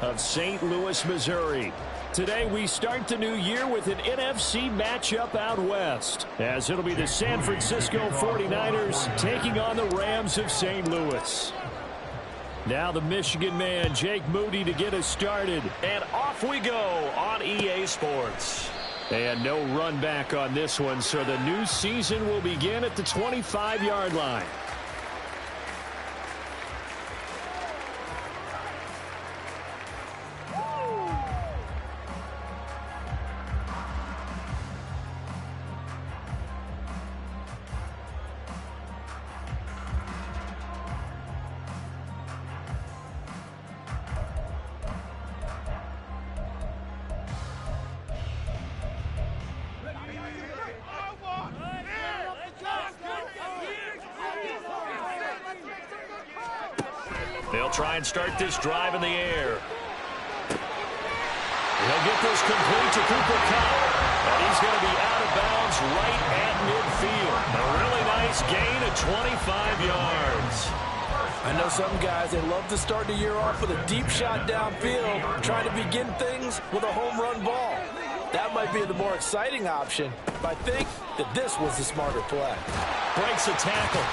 of St. Louis, Missouri. Today we start the new year with an NFC matchup out west, as it'll be the San Francisco 49ers taking on the Rams of St. Louis. Now the Michigan man, Jake Moody, to get us started. And off we go on EA Sports. And no run back on this one, so the new season will begin at the 25-yard line. They'll try and start this drive in the air. He'll get this complete to Cooper Kupp, and he's going to be out of bounds right at midfield. A really nice gain of 25 yards. I know some guys, they love to start the year off with a deep shot downfield, trying to begin things with a home run ball. That might be the more exciting option, but I think that this was the smarter play. Breaks a tackle.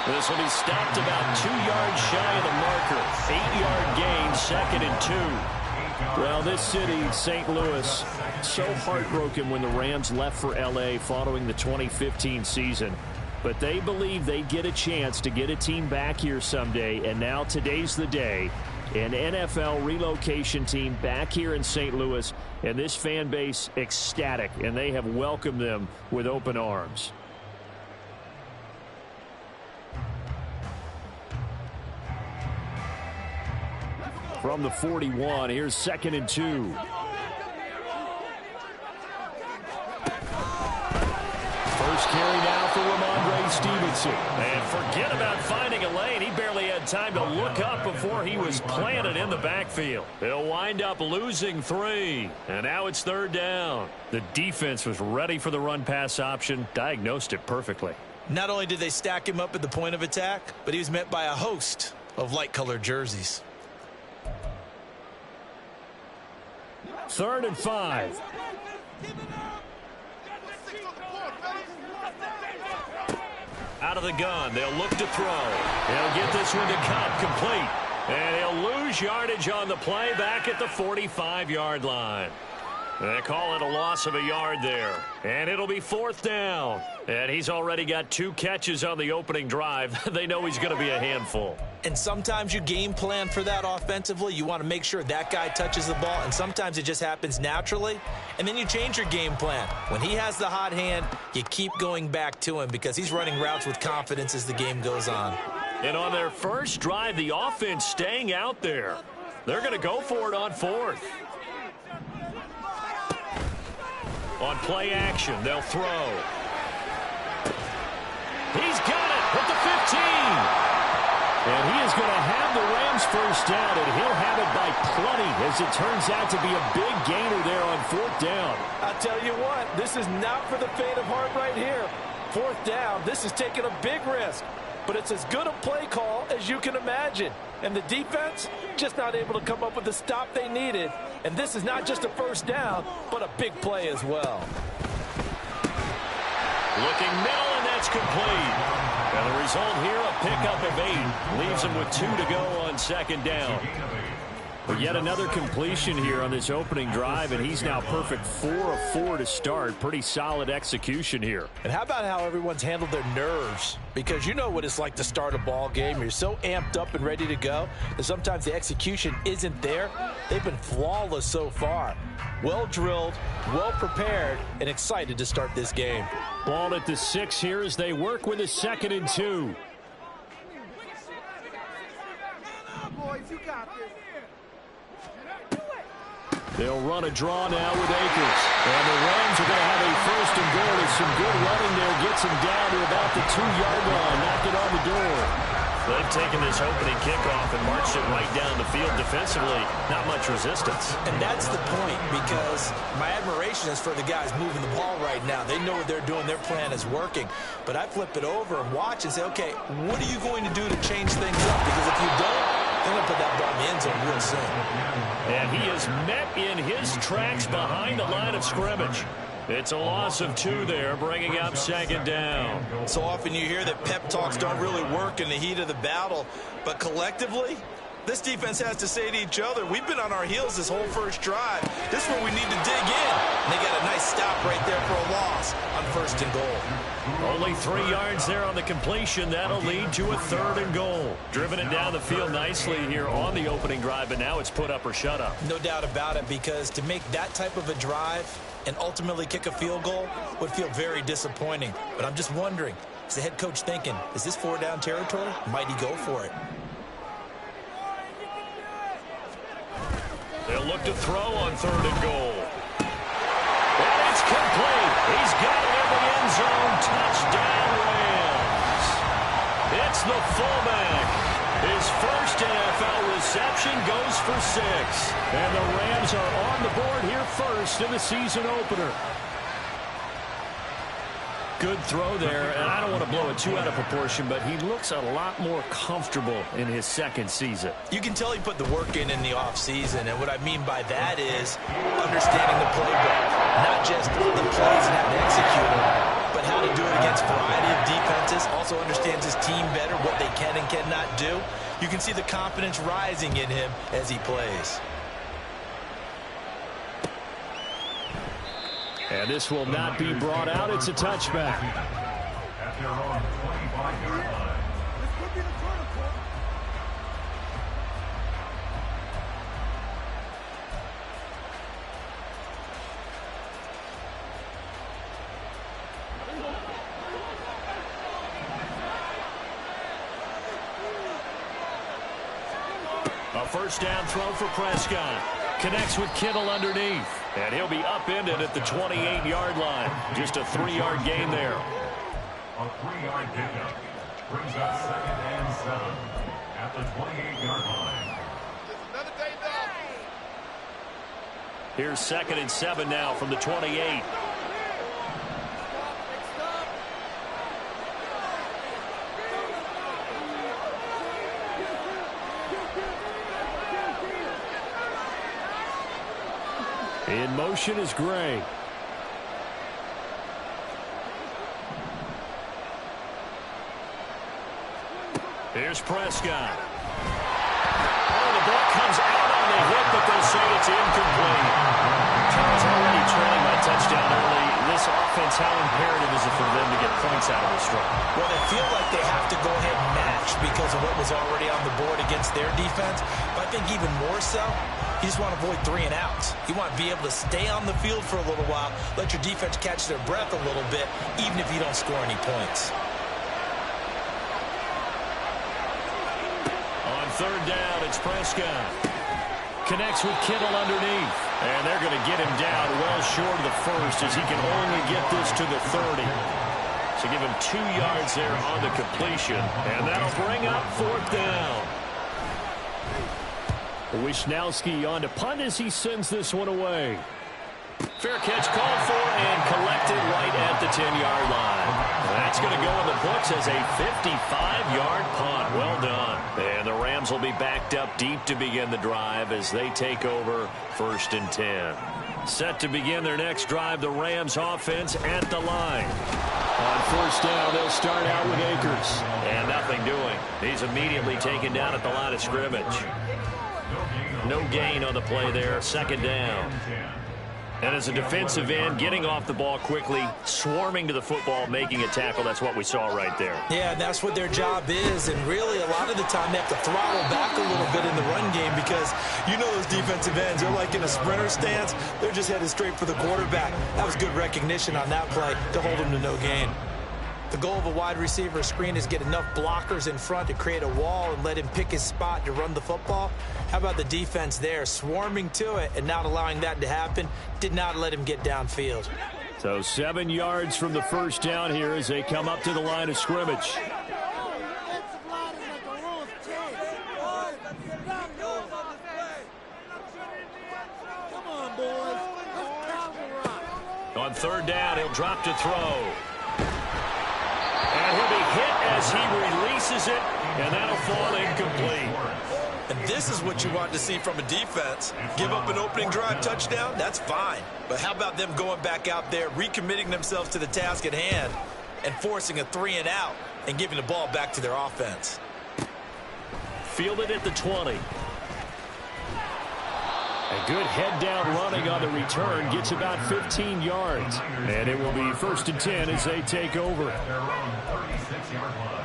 This will be stopped about 2 yards shy of the marker. 8-yard gain, 2nd and 2. Well, this city, St. Louis, so heartbroken when the Rams left for L.A. following the 2015 season. But they believe they get a chance to get a team back here someday, and now today's the day. An NFL relocation team back here in St. Louis, and this fan base ecstatic, and they have welcomed them with open arms. From the 41, here's 2nd and 2. First carry now for Ramondre Stevenson. And forget about finding a lane. He barely had time to look up before he was planted in the backfield. They'll wind up losing 3. And now it's 3rd down. The defense was ready for the run-pass option, diagnosed it perfectly. Not only did they stack him up at the point of attack, but he was met by a host of light-colored jerseys. 3rd and 5. Out of the gun, they'll look to throw. They'll get this one to Kupp, complete. And he'll lose yardage on the play back at the 45-yard line. They call it a loss of a yard there. And it'll be 4th down. And he's already got 2 catches on the opening drive. They know he's going to be a handful. And sometimes you game plan for that offensively. You want to make sure that guy touches the ball, and sometimes it just happens naturally. And then you change your game plan. When he has the hot hand, you keep going back to him because he's running routes with confidence as the game goes on. And on their first drive, the offense staying out there. They're going to go for it on 4th. On play action, they'll throw. He's got it at the 15. And he is going to have the Rams first down, and he'll have it by plenty, as it turns out to be a big gainer there on 4th down. I'll tell you what, this is not for the faint of heart right here. 4th down, this is taking a big risk. But it's as good a play call as you can imagine. And the defense just not able to come up with the stop they needed. And this is not just a first down, but a big play as well. Looking middle, and that's complete. And the result here, a pickup of 8. Leaves him with 2 to go on 2nd down. But yet another completion here on this opening drive, and he's now perfect 4 of 4 to start. Pretty solid execution here. And how about how everyone's handled their nerves? Because you know what it's like to start a ball game. You're so amped up and ready to go that sometimes the execution isn't there. They've been flawless so far. Well drilled, well prepared, and excited to start this game. Ball at the 6 here as they work with a 2nd and 2. Boys, you got this. They'll run a draw now with Akers. And the Rams are going to have a 1st and goal. There's some good running there. Gets him down to about the 2-yard line. Knocked it on the door. They've taken this opening kickoff and marched it right down the field defensively. Not much resistance. And that's the point, because my admiration is for the guys moving the ball right now. They know what they're doing. Their plan is working. But I flip it over and watch and say, okay, what are you going to do to change things up? Because if you don't, They're going to put that ball in the end zone real soon. And he is met in his tracks behind the line of scrimmage. It's a loss of 2 there, bringing up second down. So often you hear that pep talks don't really work in the heat of the battle, but collectively, this defense has to say to each other, we've been on our heels this whole first drive. This is where we need to dig in. And they got a nice stop right there for a loss on 1st and goal. Only 3 yards there on the completion. That'll lead to a 3rd and goal. Driven it down the field nicely here on the opening drive, but now it's put up or shut up. No doubt about it, because to make that type of a drive and ultimately kick a field goal would feel very disappointing. But I'm just wondering, is the head coach thinking, is this 4-down territory? Might he go for it? They'll look to throw on 3rd and goal. And it's complete. He's got it in the end zone. Touchdown, Rams. It's the fullback. His first NFL reception goes for 6. And the Rams are on the board here first in the season opener. Good throw there, and I don't want to blow it too out of proportion, but he looks a lot more comfortable in his 2nd season. You can tell he put the work in the offseason, and what I mean by that is understanding the playbook, not just the plays and how to execute them, but how to do it against a variety of defenses. Also understands his team better, what they can and cannot do. You can see the confidence rising in him as he plays. And this will not be brought out. It's a touchback. At their own 25-yard line. This could be the turning point. A 1st down throw for Prescott. Connects with Kittle underneath. And he'll be upended at the 28-yard line. Just a 3-yard gain there. A 3-yard pickup brings up 2nd and 7 at the 28-yard line. Another day dog. Here's 2nd and 7 now from the 28. In motion is Gray. Here's Prescott. Oh, the ball comes out on the hit, but they'll say it's incomplete. Charles already trailing by touchdown early. This offense, how imperative is it for them to get points out of this drive? Well, they feel like they have to go ahead and match because of what was already on the board against their defense. But I think even more so, you just want to avoid 3 and outs. You want to be able to stay on the field for a little while, let your defense catch their breath a little bit, even if you don't score any points. On 3rd down, it's Prescott. Connects with Kittle underneath. And they're going to get him down well short of the 1st as he can only get this to the 30. So give him 2 yards there on the completion. And that'll bring up 4th down. Wishnowski on to punt as he sends this one away. Fair catch called for and collected right at the 10-yard line. That's going to go in the books as a 55-yard punt. Well done. And the Rams will be backed up deep to begin the drive as they take over 1st and 10. Set to begin their next drive, the Rams offense at the line. On 1st down, they'll start out with Akers. And nothing doing. He's immediately taken down at the line of scrimmage. No gain on the play there. 2nd down. And as a defensive end, getting off the ball quickly, swarming to the football, making a tackle, that's what we saw right there. Yeah, and that's what their job is. And really, a lot of the time, they have to throttle back a little bit in the run game because you know those defensive ends, they're like in a sprinter stance. They're just headed straight for the quarterback. That was good recognition on that play to hold him to no gain. The goal of a wide receiver screen is get enough blockers in front to create a wall and let him pick his spot to run the football. How about the defense there, swarming to it and not allowing that to happen? Did not let him get downfield. So 7 yards from the 1st down here as they come up to the line of scrimmage. On 3rd down, he'll drop to throw. And he'll be hit as he releases it, and that'll fall incomplete. And this is what you want to see from a defense. Give up an opening drive touchdown, that's fine. But how about them going back out there, recommitting themselves to the task at hand, and forcing a 3 and out and giving the ball back to their offense. Fielded at the 20. A good head-down running on the return. Gets about 15 yards. And it will be 1st and 10 as they take over. At their own 36-yard line.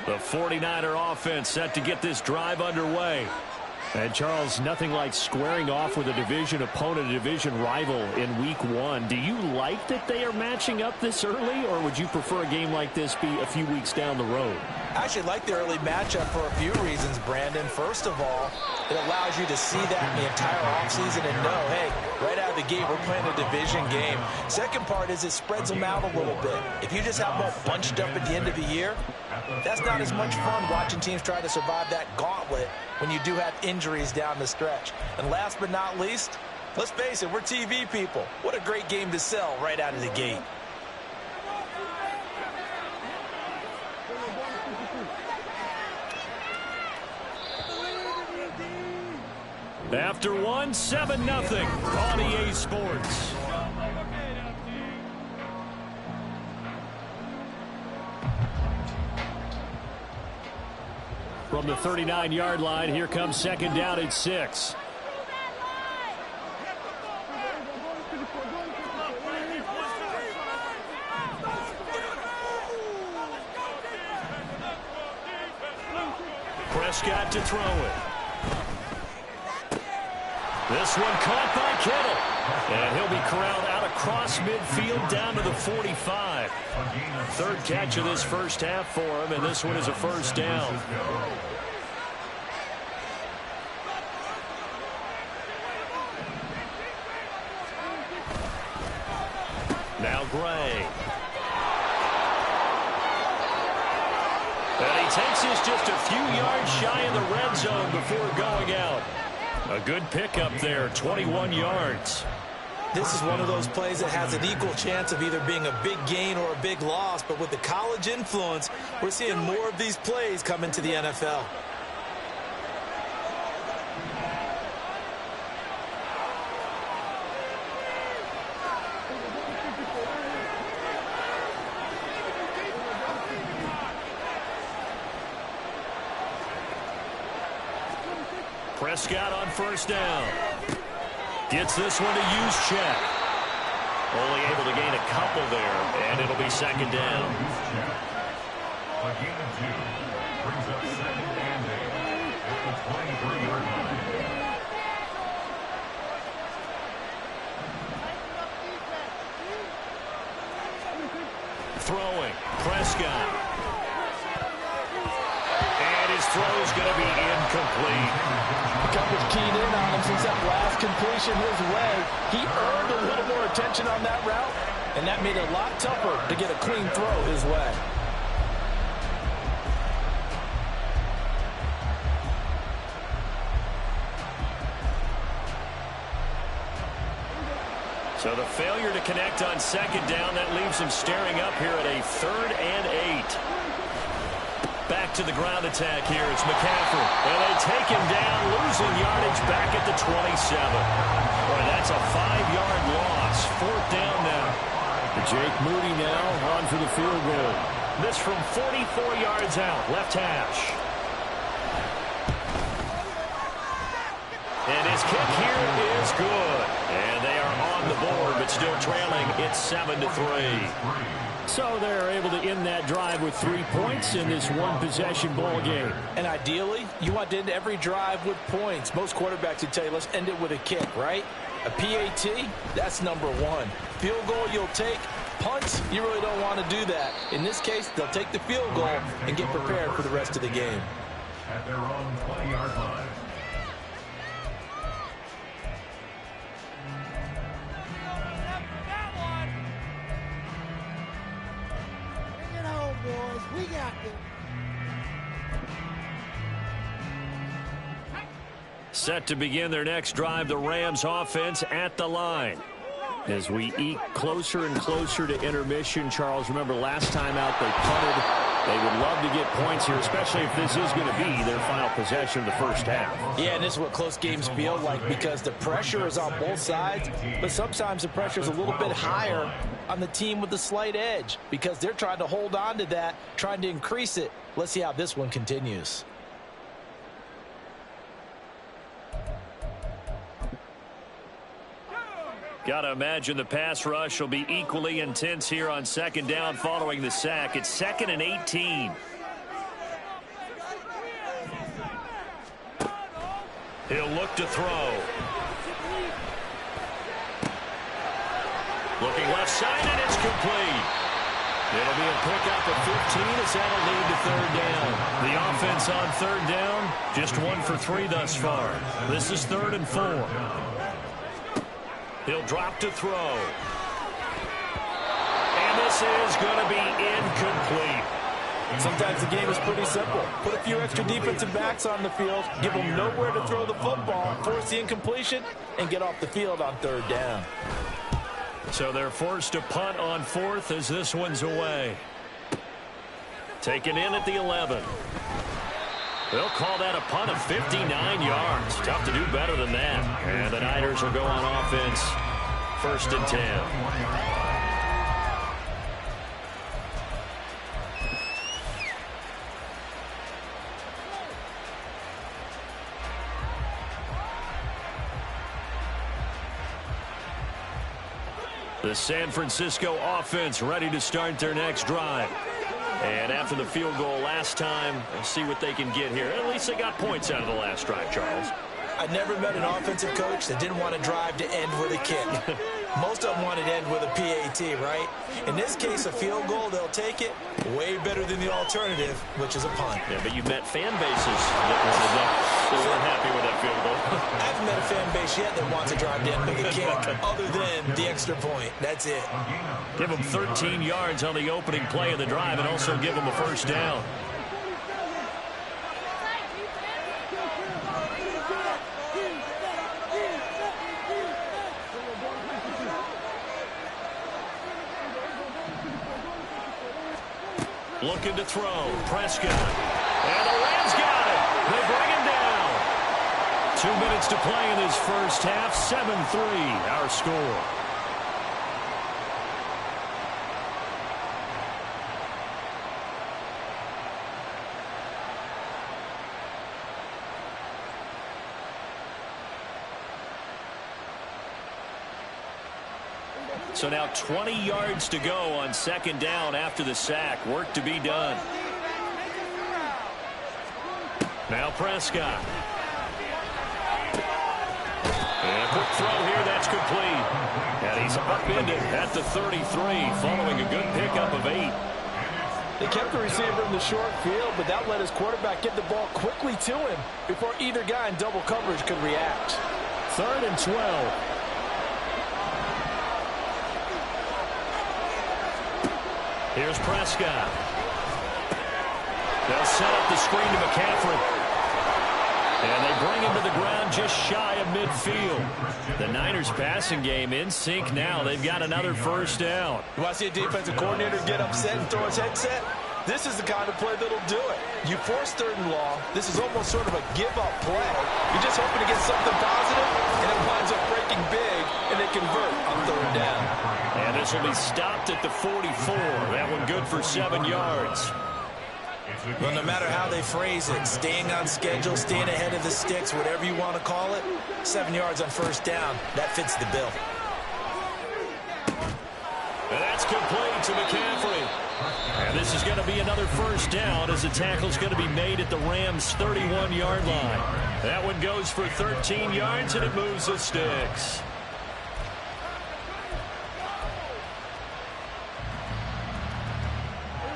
The 49er offense set to get this drive underway. And, Charles, nothing like squaring off with a division opponent, a division rival in week 1. Do you like that they are matching up this early, or would you prefer a game like this be a few weeks down the road? I actually like the early matchup for a few reasons, Brandon. First of all, it allows you to see that in the entire offseason and know, hey, right out of the gate, we're playing a division game. Second part is it spreads them out a little bit. If you just have them all bunched up at the end of the year, that's not as much fun watching teams try to survive that gauntlet when you do have injuries down the stretch. And last but not least, let's face it, we're TV people. What a great game to sell right out of the gate. After 1, 7-0 on EA Sports. From the 39-yard line, here comes 2nd down and 6. Prescott to throw it. This one caught by Kittle. And he'll be corralled out across midfield down to the 45. 3rd catch of this first half for him, and this one is a 1st down. Now Gray. And he takes this just a few yards shy of the red zone before going out. A good pickup there, 21 yards. This is one of those plays that has an equal chance of either being a big gain or a big loss, but with the college influence, we're seeing more of these plays come into the NFL. Prescott on 1st down. Gets this one to Juszczyk. Only able to gain a couple there, and it'll be 2nd down. A gain of 2 brings up 2nd and 8 at the 23-yard line. Throwing. Prescott. And his throw's going to be incomplete. Coverage keyed in on him since that last completion his way. He earned a little more attention on that route, and that made it a lot tougher to get a clean throw his way. So the failure to connect on 2nd down, that leaves him staring up here at a 3rd and 8. Back to the ground attack here. It's McCaffrey. And they take him down, losing yardage back at the 27. Boy, that's a 5-yard loss. 4th down now. Jake Moody now on for the field goal. This from 44 yards out, left hash. And his kick here is good. And they are on the board, but still trailing. It's 7-3. So they're able to end that drive with 3 points in this one-possession ball game. And ideally, you want to end every drive with points. Most quarterbacks would tell you, let's end it with a kick, right? A PAT, that's number 1. Field goal you'll take. Punts, you really don't want to do that. In this case, they'll take the field goal and get prepared for the rest of the game. At their own 20-yard line. Boys, we got this. Set to begin their next drive, the Rams offense at the line. As we eke closer and closer to intermission, Charles, remember last time out they punted. They would love to get points here, especially if this is going to be their final possession of the first half. Yeah, and this is what close games feel like because the pressure is on both sides, but sometimes the pressure is a little bit higher on the team with the slight edge because they're trying to hold on to that, trying to increase it. Let's see how this one continues. Got to imagine the pass rush will be equally intense here on second down following the sack. It's 2nd and 18. He'll look to throw. Looking left side, and it's complete. It'll be a pickup of 15 as that'll lead to third down. The offense on third down, just 1 for 3 thus far. This is 3rd and 4. He'll drop to throw. And this is going to be incomplete. Sometimes the game is pretty simple. Put a few extra defensive backs on the field, give them nowhere to throw the football, force the incompletion, and get off the field on third down. So they're forced to punt on 4th as this one's away. Taken in at the 11. They'll call that a punt of 59 yards. Tough to do better than that. And the Niners will go on offense. 1st and 10. The San Francisco offense ready to start their next drive. And after the field goal last time, we'll see what they can get here. At least they got points out of the last drive, Charles. I never met an offensive coach that didn't want to drive to end with a kick. Most of them wanted to end with a PAT, right? In this case, a field goal, they'll take it. Way better than the alternative, which is a punt. Yeah, but you met fan bases that weren't happy with that field goal. I haven't met a fan base yet that wants to drive to end with a kick, other than the extra point. That's it. Give them 13 yards on the opening play of the drive and also give them a first down. Looking to throw. Prescott. And the Rams got it. They bring him down. 2 minutes to play in this first half. 7-3 our score. So now 20 yards to go on second down after the sack. Work to be done. Now Prescott. And a quick throw here. That's complete. And he's upended at the 33 following a good pickup of 8. They kept the receiver in the short field, but that let his quarterback get the ball quickly to him before either guy in double coverage could react. 3rd and 12. Here's Prescott. They'll set up the screen to McCaffrey. And they bring him to the ground just shy of midfield. The Niners passing game in sync now. They've got another first down. You want to see a defensive coordinator get upset and throw his headset? This is the kind of play that'll do it. You force 3rd and long. This is almost sort of a give-up play. You're just hoping to get something positive, and it winds up breaking big, and they convert on 3rd down. And this will be stopped at the 44. That one good for 7 yards. Well, no matter how they phrase it, staying on schedule, staying ahead of the sticks, whatever you want to call it, 7 yards on first down, that fits the bill. And that's complete to McCaffrey. And this is going to be another first down as the tackle's going to be made at the Rams' 31-yard line. That one goes for 13 yards, and it moves the sticks.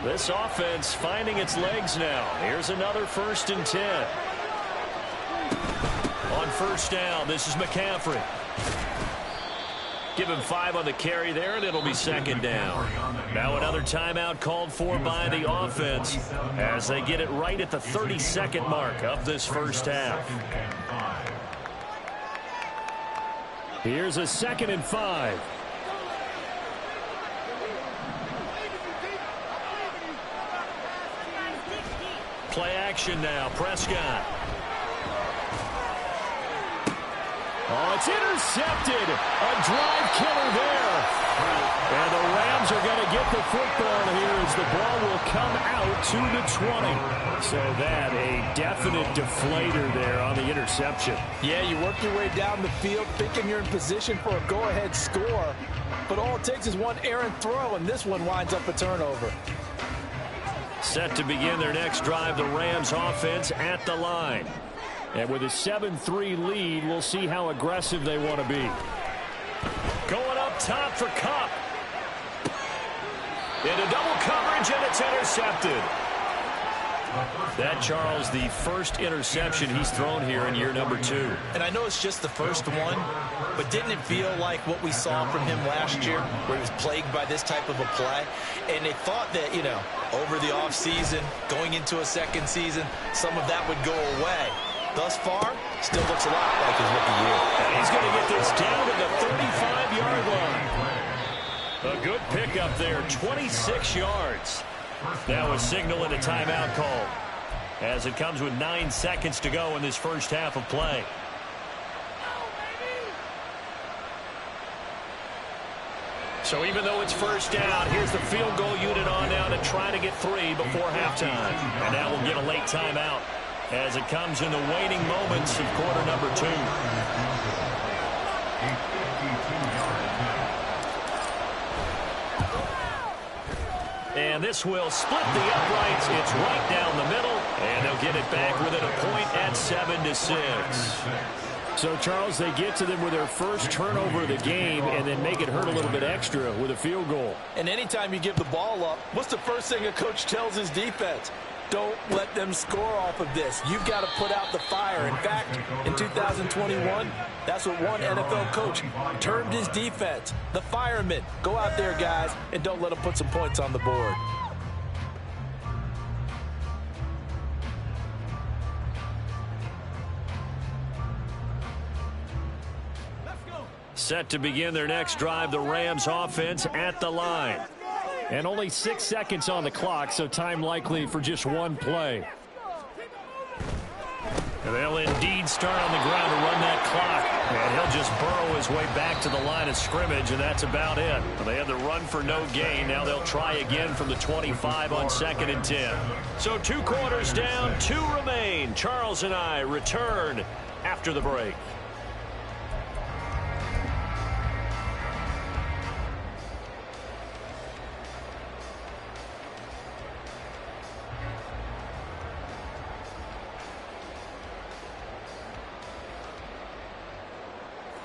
This offense finding its legs now. Here's another 1st and 10. On first down, this is McCaffrey. Give him 5 on the carry there, and it'll be 2nd down. Now another timeout called for by the offense as they get it right at the 32nd mark of this first half. Here's a 2nd and 5. play action now. Prescott. Oh, it's intercepted. A drive killer there. And the Rams are going to get the football here as the ball will come out to the 20. So that a definite deflator there on the interception. Yeah, you work your way down the field thinking you're in position for a go-ahead score. But all it takes is one errant throw, and this one winds up a turnover. Set to begin their next drive, the Rams offense at the line. And with a 7-3 lead, we'll see how aggressive they want to be. Going up top for Kupp. Into double coverage, and it's intercepted. That, Charles, the first interception he's thrown here in year number 2. And I know it's just the first one, but didn't it feel like what we saw from him last year, where he was plagued by this type of a play? And they thought that, you know, over the offseason, going into a second season, some of that would go away. Thus far, still looks a lot like his rookie year. And he's going to get this down to the 35-yard line. A good pickup there, 26 yards. Now a signal and a timeout call, as it comes with 9 seconds to go in this first half of play. So even though it's first down, here's the field goal unit on now to try to get 3 before halftime. And now we'll get a late timeout as it comes in the waning moments of quarter number 2. And this will split the uprights. It's right down the middle, and they'll get it back within a point at 7-6. So, Charles, they get to them with their first turnover of the game and then make it hurt a little bit extra with a field goal. And anytime you give the ball up, what's the first thing a coach tells his defense? Don't let them score off of this. You've got to put out the fire. In fact, in 2021, that's what one NFL coach termed his defense. The firemen. Go out there, guys, and don't let them put some points on the board. Set to begin their next drive, the Rams offense at the line. And only 6 seconds on the clock, so time likely for just one play. And they'll indeed start on the ground to run that clock. And he'll just burrow his way back to the line of scrimmage, and that's about it. They had the run for no gain. Now they'll try again from the 25 on 2nd and 10. So 2 quarters down, 2 remain. Charles and I return after the break.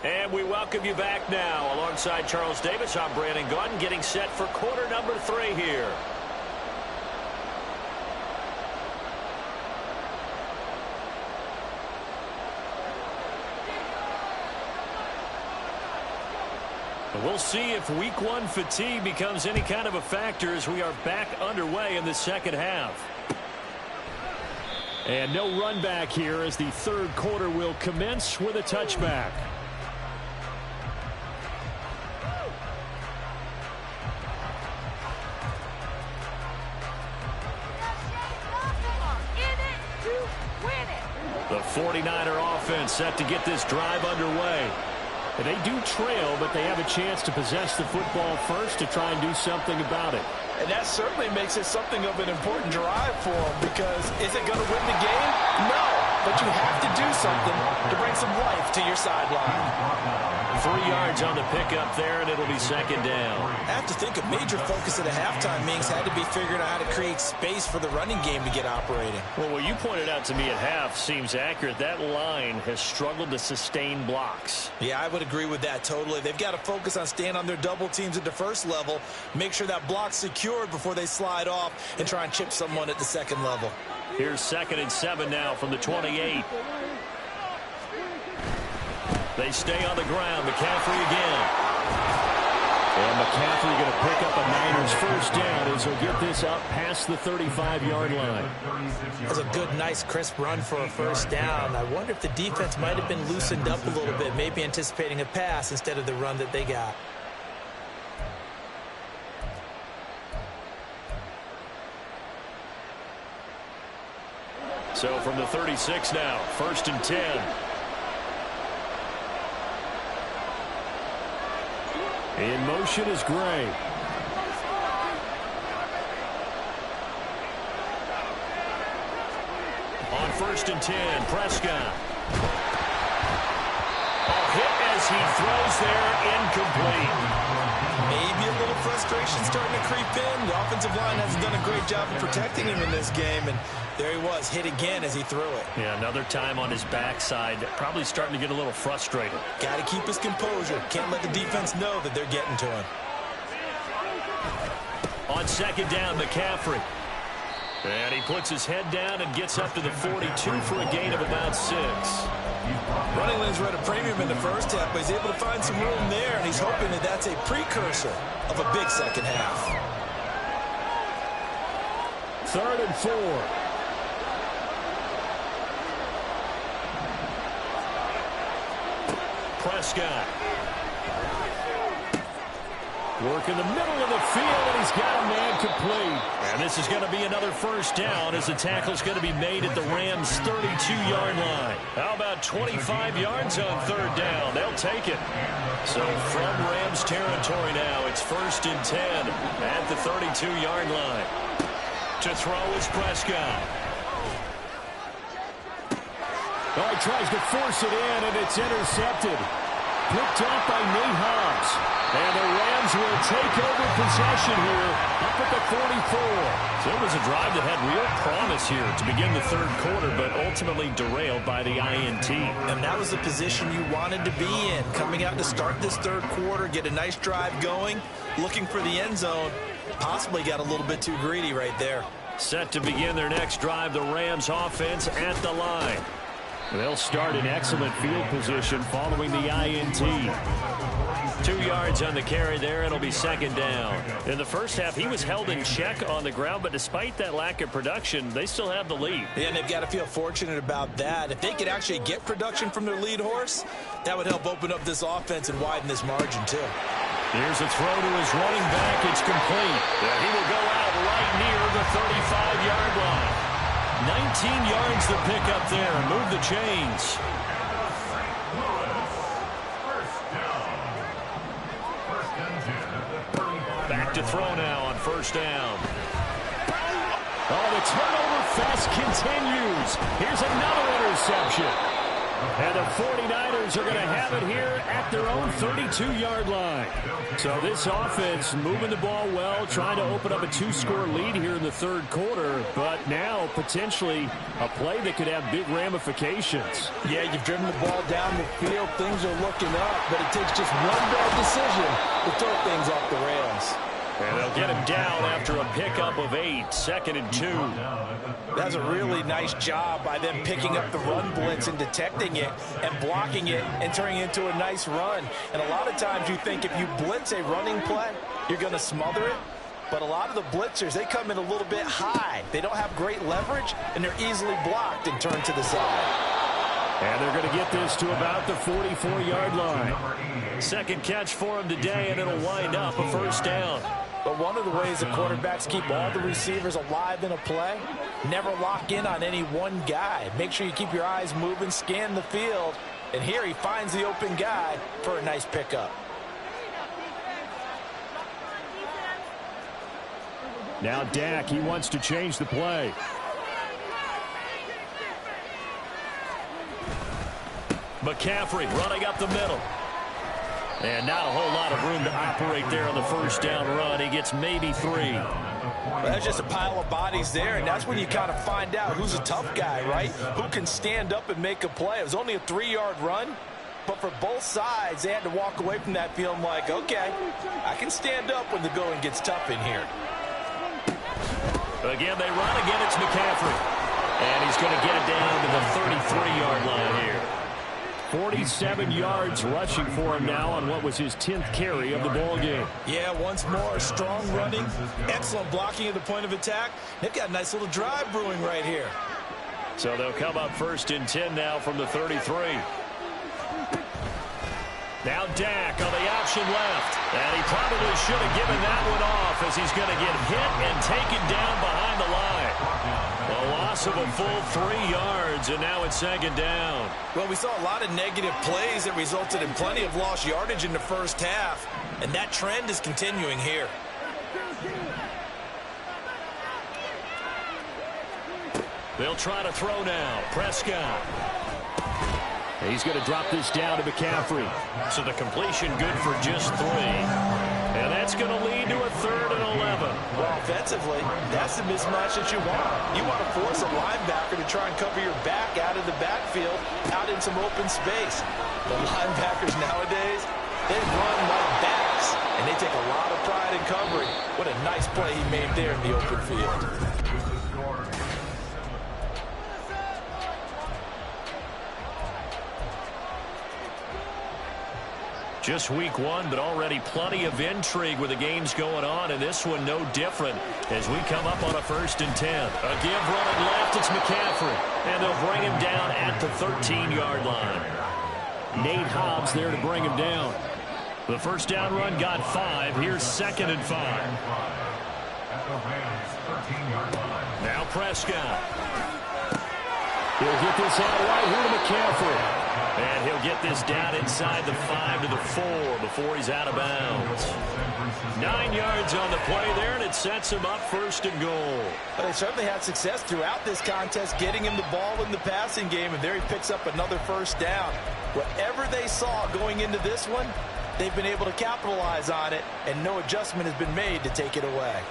And we welcome you back now. Alongside Charles Davis, I'm Brandon Gaudin, getting set for quarter number 3 here. We'll see if week 1 fatigue becomes any kind of a factor as we are back underway in the second half. And no run back here as the third quarter will commence with a touchback. The 49er offense set to get this drive underway. And they do trail, but they have a chance to possess the football first to try and do something about it. And that certainly makes it something of an important drive for them, because is it going to win the game? No, but you have to do something to bring some life to your sideline. 3 yards on the pickup there, and it'll be second down. I have to think a major focus at a halftime means had to be figuring out how to create space for the running game to get operating. Well, what you pointed out to me at half seems accurate. That line has struggled to sustain blocks. Yeah, I would agree with that totally. They've got to focus on staying on their double teams at the first level, make sure that block's secured before they slide off and try and chip someone at the second level. Here's 2nd and 7 now from the 28. They stay on the ground. McCaffrey again. And McCaffrey going to pick up a Niners first down as he'll get this up past the 35-yard line. That was a good, nice, crisp run for a first down. I wonder if the defense might have been loosened up a little bit, maybe anticipating a pass instead of the run that they got. So from the 36 now, 1st and 10. In motion is Gray. On 1st and 10, Prescott. A hit as he throws there, incomplete. Maybe a little frustration starting to creep in. The offensive line hasn't done a great job of protecting him in this game, and there he was, hit again as he threw it. Yeah, another time on his backside, probably starting to get a little frustrated. Got to keep his composure. Can't let the defense know that they're getting to him. On 2nd down, McCaffrey. And he puts his head down and gets up to the 42 for a gain of about 6. Running lanes were at a premium in the first half, but he's able to find some room there, and he's hoping that that's a precursor of a big second half. 3rd and 4. Prescott. Work in the middle of the field, and he's got a man complete. And this is going to be another 1st down as the tackle's going to be made at the Rams' 32-yard line. How about 25 yards on 3rd down? They'll take it. So from Rams territory now, it's 1st and 10 at the 32-yard line. To throw is Prescott. Oh, he tries to force it in, and it's intercepted. Picked up by Nate Hobbs. And the Rams will take over possession here up at the 44. So it was a drive that had real promise here to begin the 3rd quarter, but ultimately derailed by the INT. And that was the position you wanted to be in. Coming out to start this 3rd quarter, get a nice drive going, looking for the end zone. Possibly got a little bit too greedy right there. Set to begin their next drive, the Rams offense at the line. They'll start in excellent field position following the INT. 2 yards on the carry there. It'll be 2nd down. In the first half, he was held in check on the ground, but despite that lack of production, they still have the lead. Yeah, and they've got to feel fortunate about that. If they could actually get production from their lead horse, that would help open up this offense and widen this margin, too. Here's a throw to his running back. It's complete. And he will go out right near the 35-yard line. 19 yards the pickup there. Move the chains. Back to throw now on 1st down. Oh, the turnover fest continues. Here's another interception. And the 49ers are going to have it here at their own 32-yard line. So this offense moving the ball well, trying to open up a 2-score lead here in the 3rd quarter. But now potentially a play that could have big ramifications. Yeah, you've driven the ball down the field. Things are looking up, but it takes just one bad decision to throw things off the rails. And they'll get him down after a pickup of 8, 2nd and 2. That's a really nice job by them picking up the run blitz and detecting it and blocking it and turning it into a nice run. And a lot of times you think if you blitz a running play, you're going to smother it. But a lot of the blitzers, they come in a little bit high. They don't have great leverage, and they're easily blocked and turned to the side. And they're going to get this to about the 44-yard line. 2nd catch for him today, and it'll wind up a 1st down. But one of the ways the quarterbacks keep all the receivers alive in a play, never lock in on any one guy. Make sure you keep your eyes moving, scan the field. And here he finds the open guy for a nice pickup. Now Dak, he wants to change the play. McCaffrey running up the middle. And not a whole lot of room to operate there on the 1st down run. He gets maybe 3. Well, that's just a pile of bodies there, and that's when you kind of find out who's a tough guy, right? Who can stand up and make a play. It was only a 3-yard run, but for both sides, they had to walk away from that feeling like, okay, I can stand up when the going gets tough in here. Again, they run. Again, it's McCaffrey. And he's going to get it down to the 33-yard line here. 47 yards rushing for him now on what was his 10th carry of the ball game. Yeah, once more, strong running, excellent blocking at the point of attack. They've got a nice little drive brewing right here. So they'll come up 1st and 10 now from the 33. Now Dak on the option left. And he probably should have given that one off as he's going to get hit and taken down behind the line. A loss loss of a full 3 yards, and now it's second down. Well, we saw a lot of negative plays that resulted in plenty of lost yardage in the first half, and that trend is continuing here. They'll try to throw now. Prescott. He's going to drop this down to McCaffrey. So the completion good for just 3. And that's going to lead to a 3rd and 11. Well, offensively, that's the mismatch that you want. You want to force a linebacker to try and cover your back out of the backfield, out in some open space. The linebackers nowadays, they run like backs, and they take a lot of pride in covering. What a nice play he made there in the open field. Just week 1, but already plenty of intrigue with the games going on, and this one no different as we come up on a 1st and 10. A give running left, it's McCaffrey, and they'll bring him down at the 13-yard line. Nate Hobbs there to bring him down. The first down run got 5. Here's 2nd and 5. Now Prescott. He'll get this out right here to McCaffrey. And he'll get this down inside the 5 to the 4 before he's out of bounds. 9 yards on the play there, and it sets him up 1st and goal. But they certainly had success throughout this contest, getting him the ball in the passing game, and there he picks up another 1st down. Whatever they saw going into this one, they've been able to capitalize on it, and no adjustment has been made to take it away.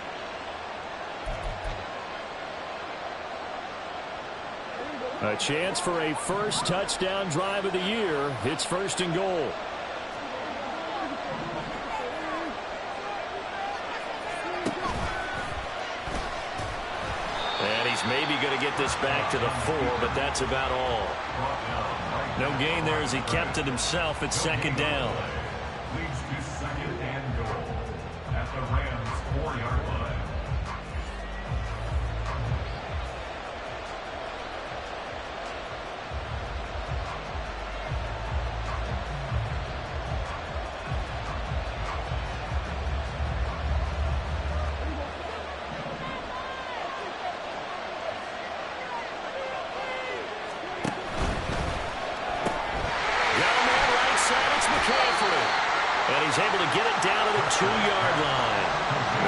A chance for a first touchdown drive of the year. It's 1st and goal. And he's maybe going to get this back to the 4, but that's about all. No gain there as he kept it himself at 2nd down. Leads to 2nd and goal at the Rams' 4-yard line. And he's able to get it down to the 2-yard line.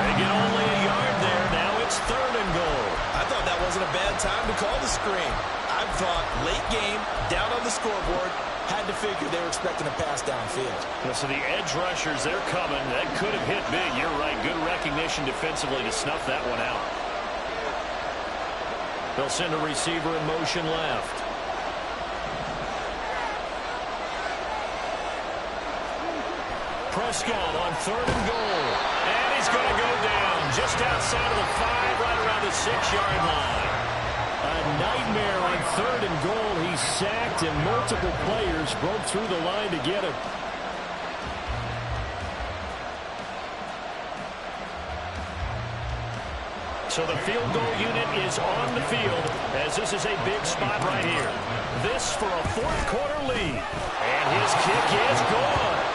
They get only a yard there. Now it's 3rd and goal. I thought that wasn't a bad time to call the screen. I thought late game, down on the scoreboard, had to figure they were expecting a pass downfield. So the edge rushers, they're coming. That could have hit big. You're right. Good recognition defensively to snuff that one out. They'll send a receiver in motion left. Prescott on 3rd and goal. And he's going to go down just outside of the 5, right around the 6-yard line. A nightmare on 3rd and goal. He's sacked, and multiple players broke through the line to get him. So the field goal unit is on the field as this is a big spot right here. This for a 4th quarter lead. And his kick is gone.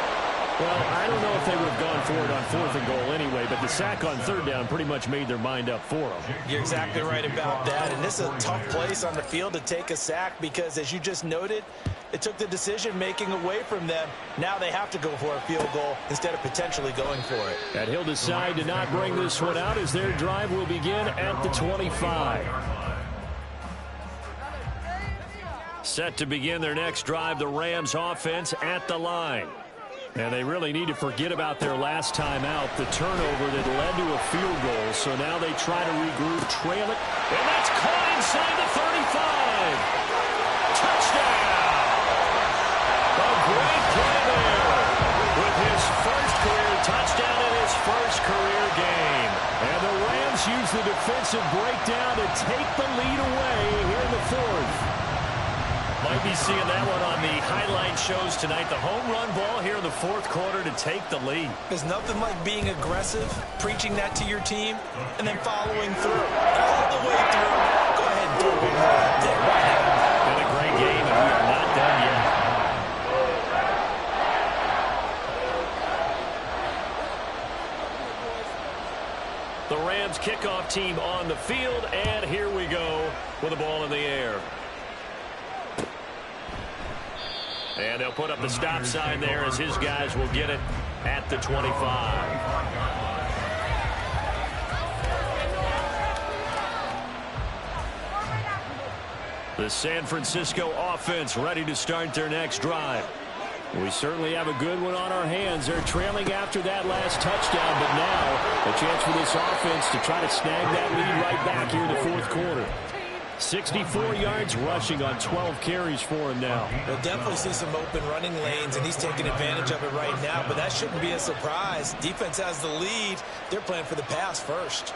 Well, I don't know if they would have gone for it on 4th and goal anyway, but the sack on 3rd down pretty much made their mind up for them. You're exactly right about that, and this is a tough place on the field to take a sack because, as you just noted, it took the decision-making away from them. Now they have to go for a field goal instead of potentially going for it. And he'll decide to not bring this one out as their drive will begin at the 25. Set to begin their next drive, the Rams offense at the line. And they really need to forget about their last time out, the turnover that led to a field goal. So now they try to regroup, trail it. And that's caught inside the 35. Touchdown! A great play there with his first career touchdown in his first career game. And the Rams use the defensive breakdown to take the lead away here in the 4th. Might be seeing that one on the highlight shows tonight. The home run ball here in the 4th quarter to take the lead. There's nothing like being aggressive, preaching that to your team, and then following through. All the way through. Go ahead and do a big one up there. Why not? Been a great game, and we are not done yet. The Rams kickoff team on the field, and here we go with the ball in the air. And they'll put up the stop sign there as his guys will get it at the 25. The San Francisco offense ready to start their next drive. We certainly have a good one on our hands. They're trailing after that last touchdown, but now a chance for this offense to try to snag that lead right back here in the fourth quarter. 64 yards rushing on 12 carries for him now. We'll definitely see some open running lanes, and he's taking advantage of it right now, but that shouldn't be a surprise. Defense has the lead. They're playing for the pass first.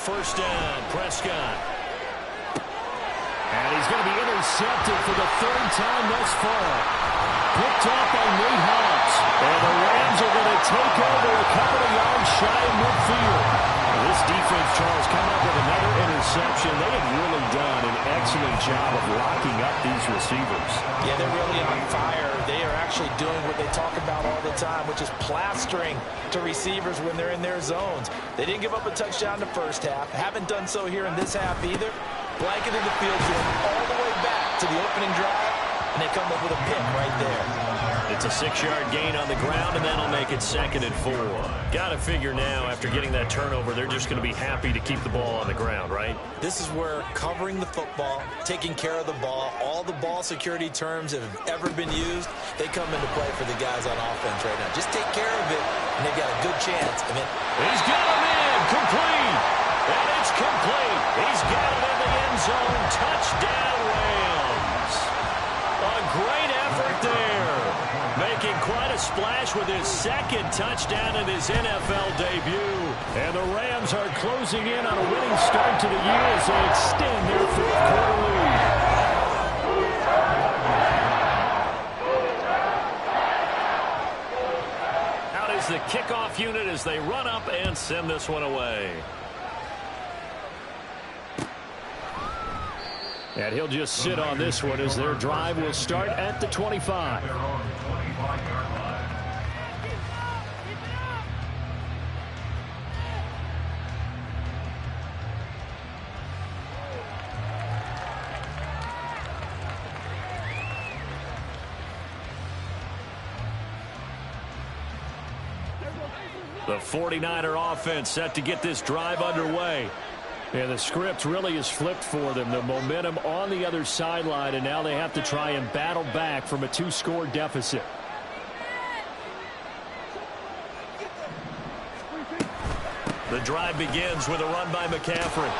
First down, Prescott. And he's going to be intercepted for the third time thus far. Picked off by Nate Hobbs. And the Rams are going to take over a couple of yards shy of midfield. This defense, Charles, coming up with another interception. They have really done an excellent job of locking up these receivers. Yeah, they're really on fire. They are actually doing what they talk about all the time, which is plastering to receivers when they're in their zones. They didn't give up a touchdown the first half. Haven't done so here in this half either. Blanketed the field going all the way back to the opening drive, and they come up with a pick right there. It's a 6-yard gain on the ground, and that'll make it 2nd and 4. Got to figure now, after getting that turnover, they're just going to be happy to keep the ball on the ground, right? This is where covering the football, taking care of the ball, all the ball security terms that have ever been used, they come into play for the guys on offense right now. Just take care of it, and they've got a good chance. I mean, he's got him in, complete, and it's complete. He's got it in the end zone. Touchdown, Rams. A great effort there. Making quite a splash with his 2nd touchdown in his NFL debut. And the Rams are closing in on a winning start to the year as they extend their fourth quarter lead. Out is the kickoff unit as they run up and send this one away. And he'll just sit on this one as their drive will start at the 25. The 49er offense set to get this drive underway. And the script really is flipped for them. The momentum on the other sideline, and now they have to try and battle back from a 2-score deficit. The drive begins with a run by McCaffrey.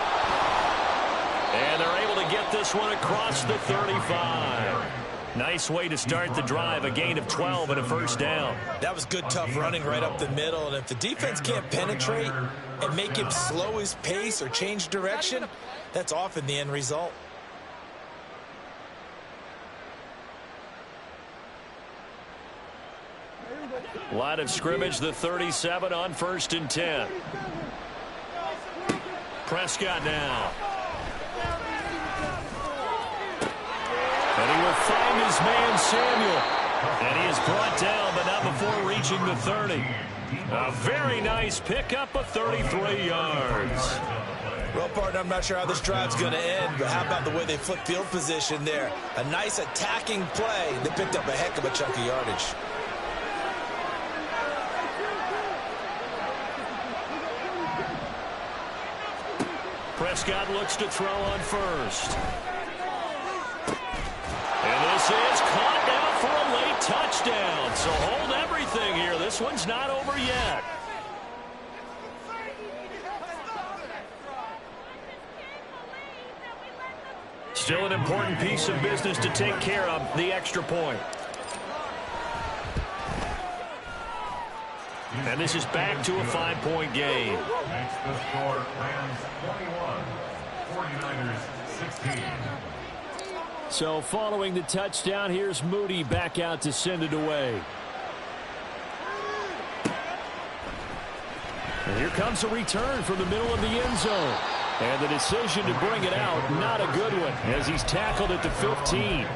And they're able to get this one across the 35. Nice way to start the drive, a gain of 12 and a first down. that was good, tough running right up the middle. And if the defense can't penetrate and make him slow his pace or change direction, that's often the end result. Line of scrimmage, the 37 on 1st and 10. Prescott now. And he will find his man, Samuel. And he is brought down, but not before reaching the 30. A very nice pickup of 33 yards. Well, partner, I'm not sure how this drive's going to end, but how about the way they flip field position there? A nice attacking play that picked up a heck of a chunk of yardage. Prescott looks to throw on first. And this is caught now for a late touchdown. So hold everything here. This one's not over yet. Still an important piece of business to take care of, the extra point. And this is back to a 5-point game. Makes the score Rams 21, 49ers 16. So following the touchdown, here's Moody back out to send it away. And here comes a return from the middle of the end zone. And the decision to bring it out, not a good one, as he's tackled at the 15.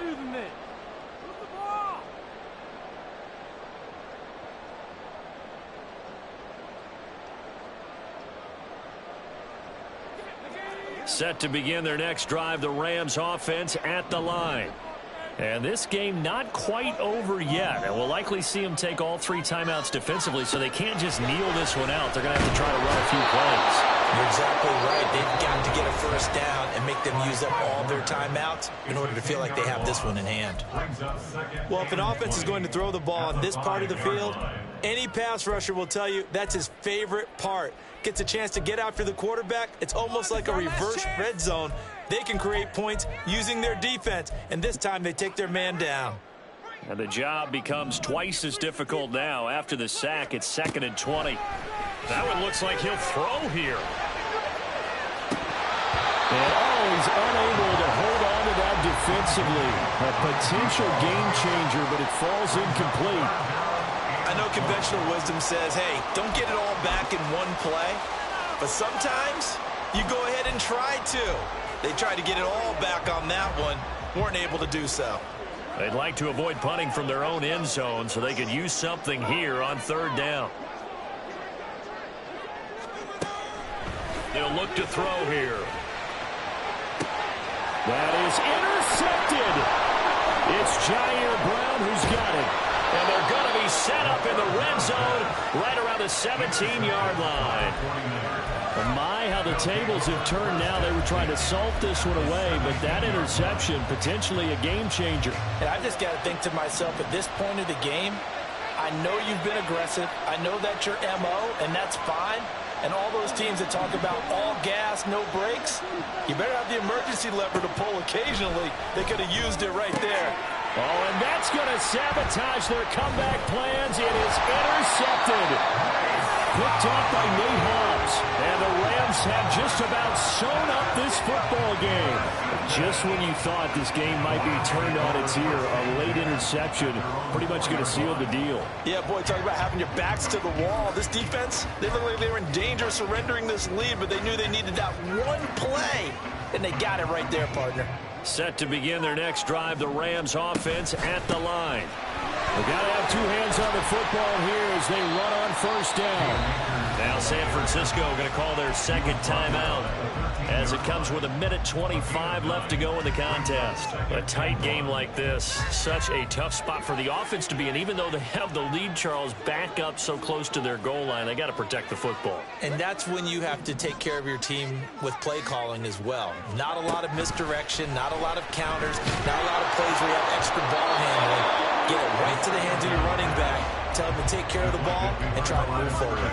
value than this. Put the ball. Set to begin their next drive, the Rams offense at the line. And this game not quite over yet. And we'll likely see them take all 3 timeouts defensively, so they can't just kneel this one out. They're going to have to try to run a few plays. You're exactly right. They've got to get a first down and make them use up all their timeouts in order to feel like they have this one in hand. Well, if an offense is going to throw the ball on this part of the field, any pass rusher will tell you that's his favorite part. Gets a chance to get after the quarterback. It's almost like a reverse red zone. They can create points using their defense, and this time they take their man down. And the job becomes twice as difficult now. After the sack, it's 2nd and 20. That one looks like he'll throw here. And he's unable to hold on to that defensively. A potential game changer, but it falls incomplete. I know conventional wisdom says, hey, don't get it all back in one play. But sometimes you go ahead and try to. They tried to get it all back on that one. Weren't able to do so. They'd like to avoid punting from their own end zone so they could use something here on 3rd down. They'll look to throw here. That is intercepted. It's Jair Brown who's got it. And they're going to be set up in the red zone right around the 17-yard line. Well, my, how the tables have turned now. They were trying to salt this one away, but that interception, potentially a game changer. And I just got to think to myself, at this point of the game, I know you've been aggressive. I know that's your MO, and that's fine. And all those teams that talk about all gas, no brakes, you better have the emergency lever to pull occasionally. They could have used it right there. Oh, and that's going to sabotage their comeback plans. It is intercepted. Picked off by Nate Hobbs. And the Rams have just about sewn up this football game. Just when you thought this game might be turned on its ear, a late interception pretty much going to seal the deal. Yeah, boy, talk about having your backs to the wall. This defense, they look like they were in danger of surrendering this lead, but they knew they needed that one play. And they got it right there, partner. Set to begin their next drive, the Rams offense at the line. They've got to have 2 hands on the football here as they run on 1st down. Now San Francisco going to call their 2nd timeout as it comes with 1:25 left to go in the contest. A tight game like this, such a tough spot for the offense to be in. Even though they have the lead, Charles, back up so close to their goal line, they got to protect the football. And that's when you have to take care of your team with play calling as well. Not a lot of misdirection, not a lot of counters, not a lot of plays where you have extra ball handling. Get it right to the hands of your running back. Tell him to take care of the ball and try to move forward.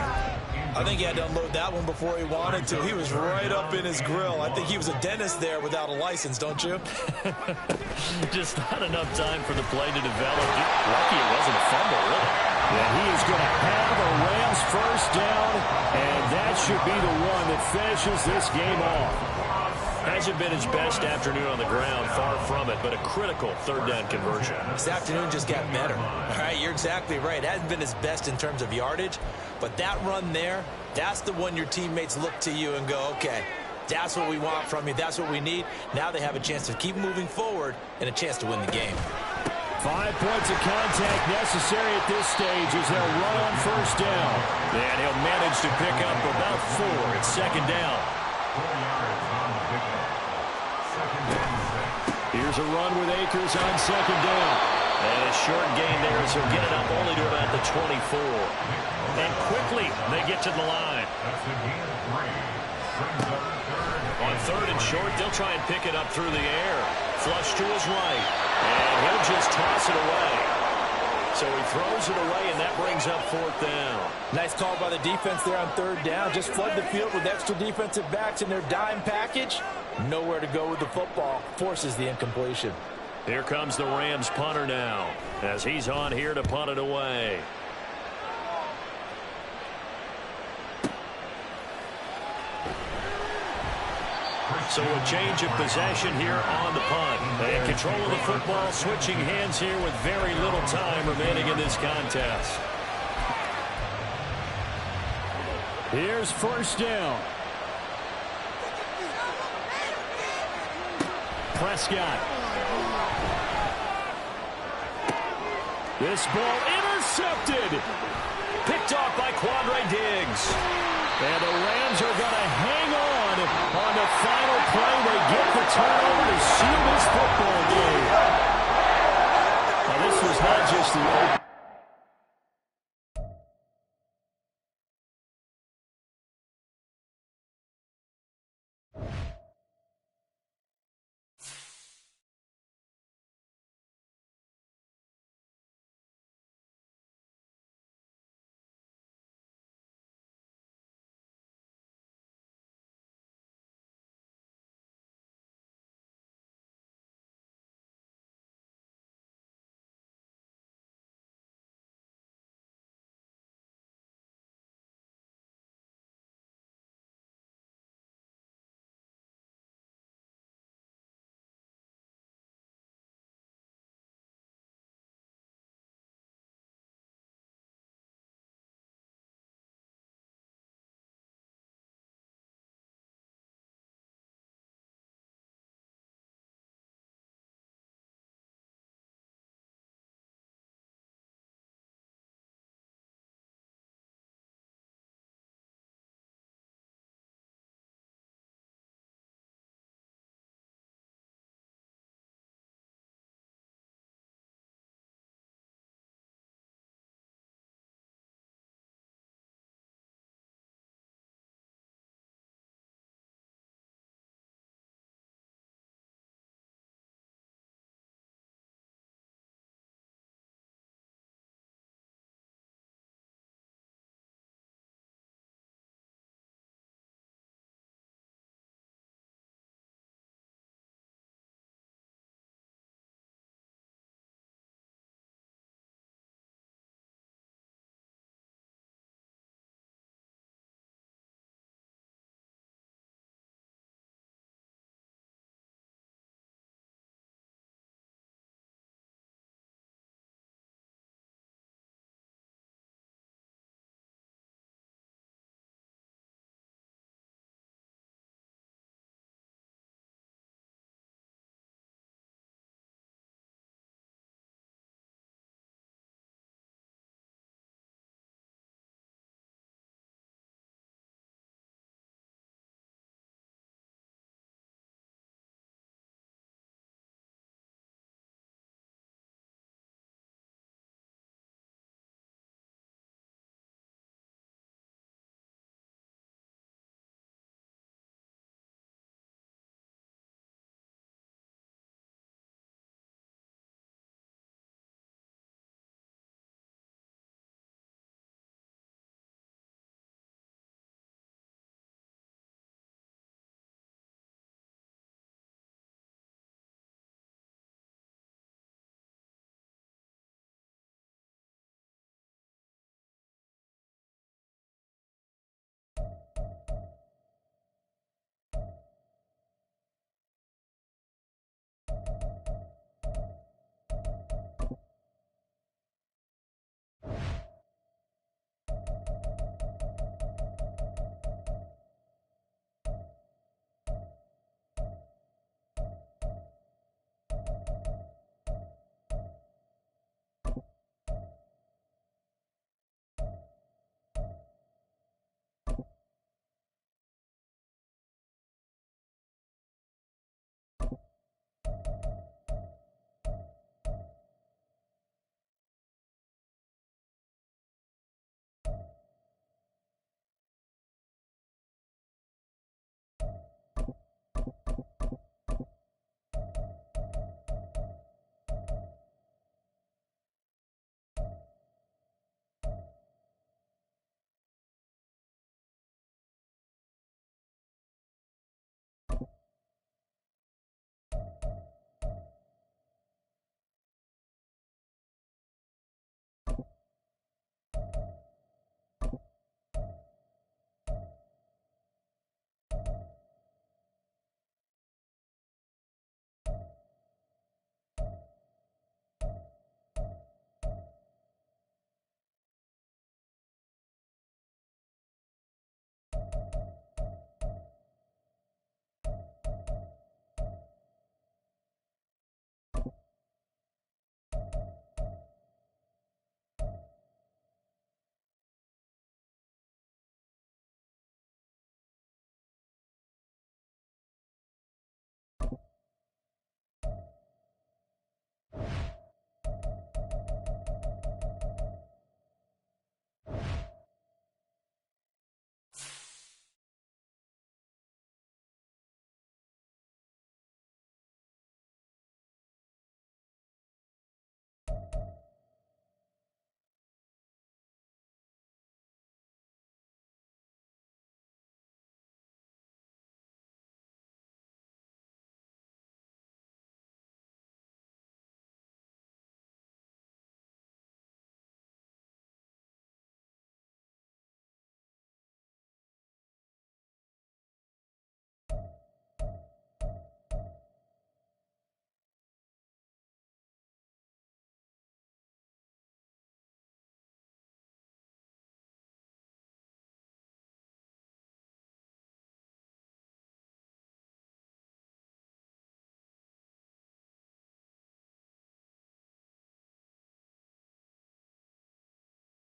I think he had to unload that one before he wanted to. He was right up in his grill. I think he was a dentist there without a license, don't you? Just not enough time for the play to develop. Lucky it wasn't a fumble, really. Yeah, he is going to have a Rams 1st down, and that should be the one that finishes this game off. Hasn't been his best afternoon on the ground, far from it, but a critical 3rd down conversion. This afternoon just got better. All right, you're exactly right. It hasn't been his best in terms of yardage, but that run there, that's the one your teammates look to you and go, okay, that's what we want from you. That's what we need. Now they have a chance to keep moving forward and a chance to win the game. 5 points of contact necessary at this stage as they'll run on 1st down. And he'll manage to pick up about 4. It's 2nd down. 4 yards on the pickup. 2nd and 6. Here's a run with Akers on 2nd down. And a short gain there as he'll get it up only to about the 24. And quickly they get to the line. That's a gain of 3. Brings up 3rd. On 3rd and short, they'll try and pick it up through the air. Flush to his right. And he'll just toss it away. So he throws it away, and that brings up 4th down. Nice call by the defense there on 3rd down. Just flood the field with extra defensive backs in their dime package. Nowhere to go with the football. Forces the incompletion. Here comes the Rams punter now as he's on here to punt it away. So a change of possession here on the punt. And control of the football, switching hands here with very little time remaining in this contest. Here's 1st down. Prescott. This ball intercepted. Picked off by Quandre Diggs. And the Rams are going to hang on the final play. They get the turnover to seal